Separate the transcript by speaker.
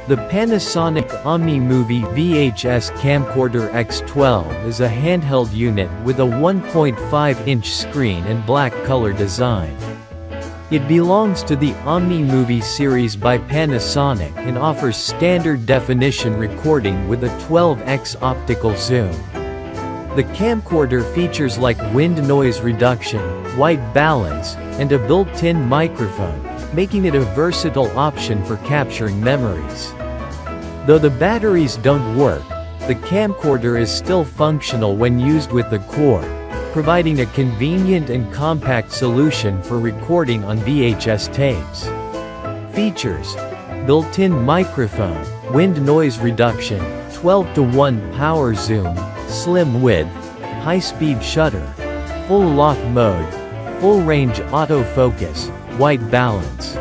Speaker 1: The Panasonic OmniMovie VHS Camcorder x12 is a handheld unit with a 1.5-inch screen and black color design. It belongs to the OmniMovie series by Panasonic and offers standard definition recording with a 12x optical zoom. The camcorder features like wind noise reduction, white balance, and a built-in microphone, making it a versatile option for capturing memories. Though the batteries don't work, the camcorder is still functional when used with the cord, providing a convenient and compact solution for recording on VHS tapes. Features: built-in microphone, wind noise reduction, 12:1 power zoom, slim width, high-speed shutter, full lock mode, full range autofocus, white balance.